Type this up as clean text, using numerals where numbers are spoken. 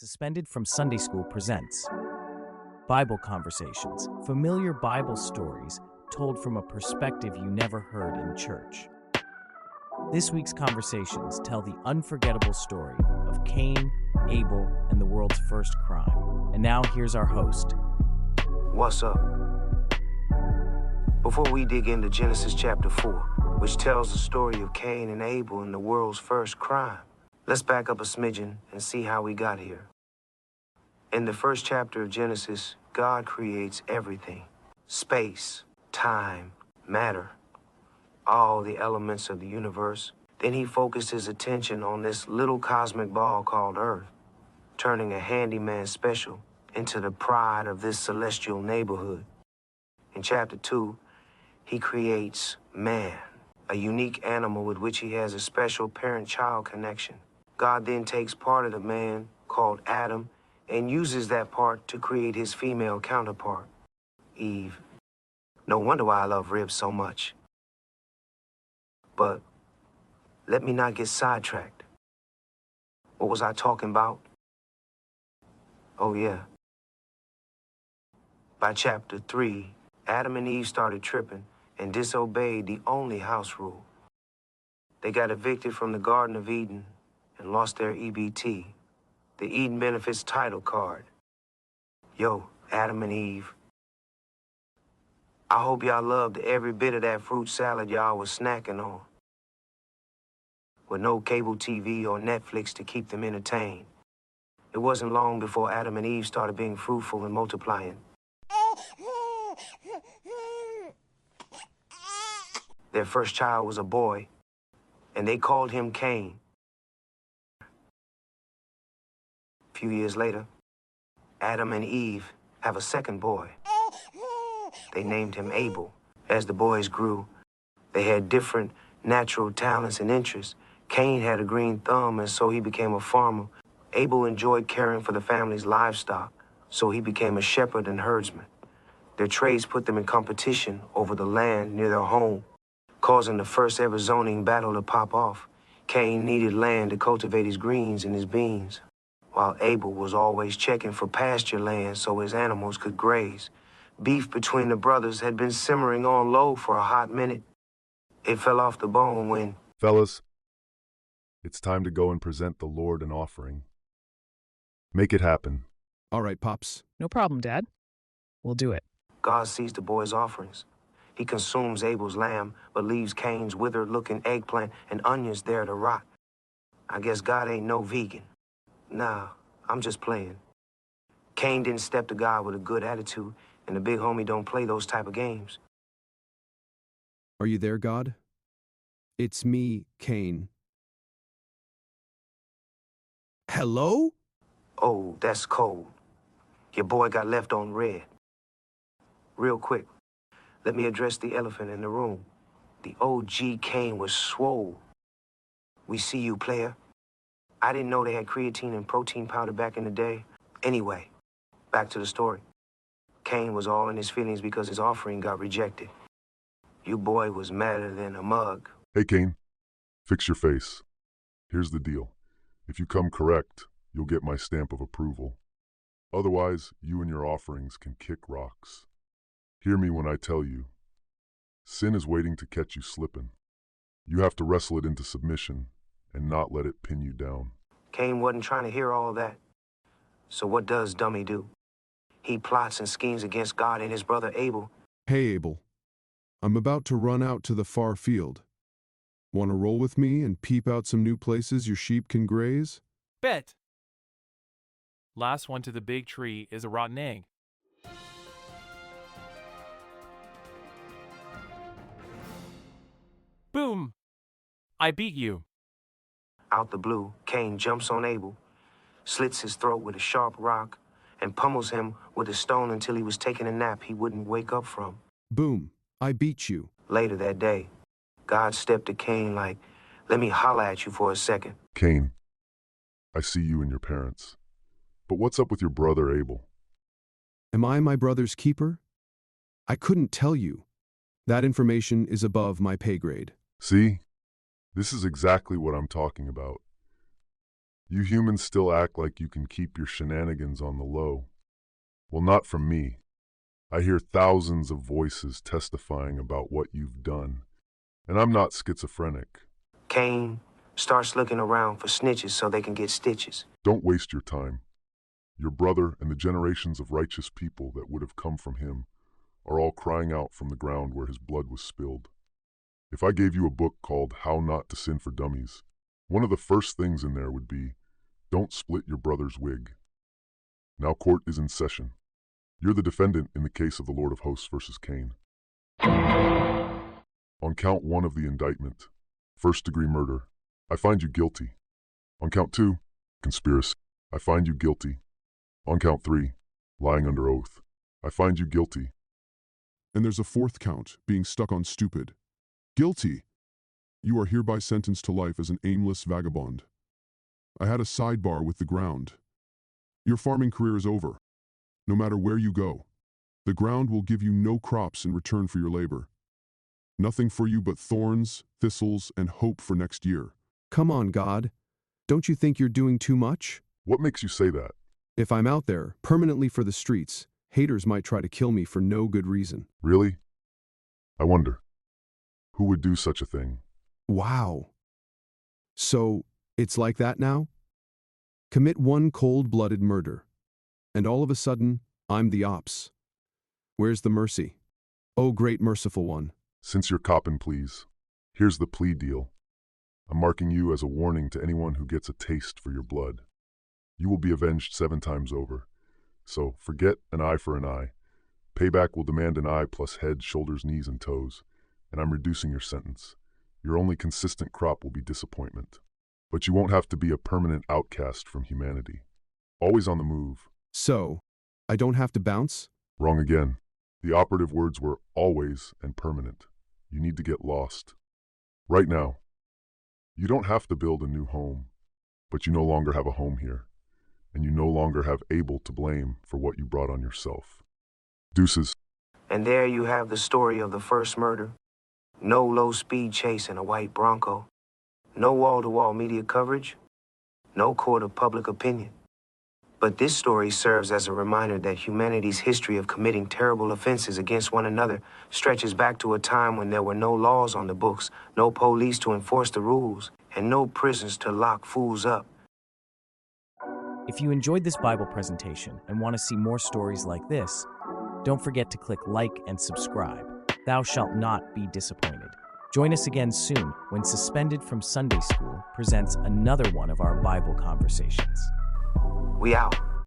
Suspended from Sunday School presents Bible Conversations, familiar Bible stories told from a perspective you never heard in church. This week's conversations tell the unforgettable story of Cain, Abel, and the world's first crime. And now here's our host. What's up? Before we dig into Genesis chapter 4, which tells the story of Cain and Abel and the world's first crime, let's back up a smidgen and see how we got here. In the first chapter of Genesis, God creates everything. Space, time, matter, all the elements of the universe. Then he focused his attention on this little cosmic ball called Earth, turning a handyman special into the pride of this celestial neighborhood. In chapter 2, he creates man, a unique animal with which he has a special parent-child connection. God then takes part of the man, called Adam, and uses that part to create his female counterpart, Eve. No wonder why I love ribs so much. But let me not get sidetracked. What was I talking about? Oh yeah. By chapter 3, Adam and Eve started tripping and disobeyed the only house rule. They got evicted from the Garden of Eden and lost their EBT, the Eden Benefits title card. Yo, Adam and Eve. I hope y'all loved every bit of that fruit salad y'all was snacking on, with no cable TV or Netflix to keep them entertained. It wasn't long before Adam and Eve started being fruitful and multiplying. Their first child was a boy, and they called him Cain. A few years later, Adam and Eve have a second boy. They named him Abel. As the boys grew, they had different natural talents and interests. Cain had a green thumb, and so he became a farmer. Abel enjoyed caring for the family's livestock, so he became a shepherd and herdsman. Their trades put them in competition over the land near their home, causing the first ever zoning battle to pop off. Cain needed land to cultivate his greens and his beans, while Abel was always checking for pasture land so his animals could graze. Beef between the brothers had been simmering on low for a hot minute. It fell off the bone when... Fellas, it's time to go and present the Lord an offering. Make it happen. All right, Pops. No problem, Dad. We'll do it. God sees the boy's offerings. He consumes Abel's lamb, but leaves Cain's withered-looking eggplant and onions there to rot. I guess God ain't no vegan. Nah, I'm just playing. Cain didn't step to God with a good attitude, and the big homie don't play those type of games. Are you there, God? It's me, Cain. Hello? Oh, that's cold. Your boy got left on red. Real quick, let me address the elephant in the room. The OG Cain was swole. We see you, player. I didn't know they had creatine and protein powder back in the day. Anyway, back to the story. Cain was all in his feelings because his offering got rejected. You boy was madder than a mug. Hey, Cain, fix your face. Here's the deal. If you come correct, you'll get my stamp of approval. Otherwise, you and your offerings can kick rocks. Hear me when I tell you. Sin is waiting to catch you slipping. You have to wrestle it into submission and not let it pin you down. Cain wasn't trying to hear all that. So what does Dummy do? He plots and schemes against God and his brother Abel. Hey, Abel. I'm about to run out to the far field. Want to roll with me and peep out some new places your sheep can graze? Bet. Last one to the big tree is a rotten egg. Boom! I beat you. Out the blue, Cain jumps on Abel, slits his throat with a sharp rock, and pummels him with a stone until he was taking a nap he wouldn't wake up from. Boom! I beat you. Later that day, God stepped to Cain like, let me holler at you for a second. Cain, I see you and your parents. But what's up with your brother Abel? Am I my brother's keeper? I couldn't tell you. That information is above my pay grade. See? This is exactly what I'm talking about. You humans still act like you can keep your shenanigans on the low. Well, not from me. I hear thousands of voices testifying about what you've done, and I'm not schizophrenic. Cain starts looking around for snitches so they can get stitches. Don't waste your time. Your brother and the generations of righteous people that would have come from him are all crying out from the ground where his blood was spilled. If I gave you a book called How Not to Sin for Dummies, one of the first things in there would be, don't split your brother's wig. Now court is in session. You're the defendant in the case of the Lord of Hosts versus Cain. On count 1 of the indictment, first-degree murder, I find you guilty. On count 2, conspiracy, I find you guilty. On count 3, lying under oath, I find you guilty. And there's a 4th count, being stuck on stupid. Guilty. You are hereby sentenced to life as an aimless vagabond. I had a sidebar with the ground. Your farming career is over. No matter where you go, the ground will give you no crops in return for your labor. Nothing for you but thorns, thistles, and hope for next year. Come on, God. Don't you think you're doing too much? What makes you say that? If I'm out there, permanently for the streets, haters might try to kill me for no good reason. Really? I wonder, who would do such a thing? Wow. So, it's like that now? Commit one cold-blooded murder, and all of a sudden, I'm the ops. Where's the mercy? Oh, great merciful one. Since you're copping, please, here's the plea deal. I'm marking you as a warning to anyone who gets a taste for your blood. You will be avenged 7 times over. So forget an eye for an eye. Payback will demand an eye plus head, shoulders, knees, and toes. And I'm reducing your sentence. Your only consistent crop will be disappointment. But you won't have to be a permanent outcast from humanity. Always on the move. So, I don't have to bounce? Wrong again. The operative words were always and permanent. You need to get lost. Right now. You don't have to build a new home, but you no longer have a home here, and you no longer have Abel to blame for what you brought on yourself. Deuces. And there you have the story of the first murder. No low-speed chase in a white Bronco. No wall-to-wall media coverage. No court of public opinion. But this story serves as a reminder that humanity's history of committing terrible offenses against one another stretches back to a time when there were no laws on the books, no police to enforce the rules, and no prisons to lock fools up. If you enjoyed this Bible presentation and want to see more stories like this, don't forget to click like and subscribe. Thou shalt not be disappointed. Join us again soon when Suspended from Sunday School presents another one of our Bible conversations. We out.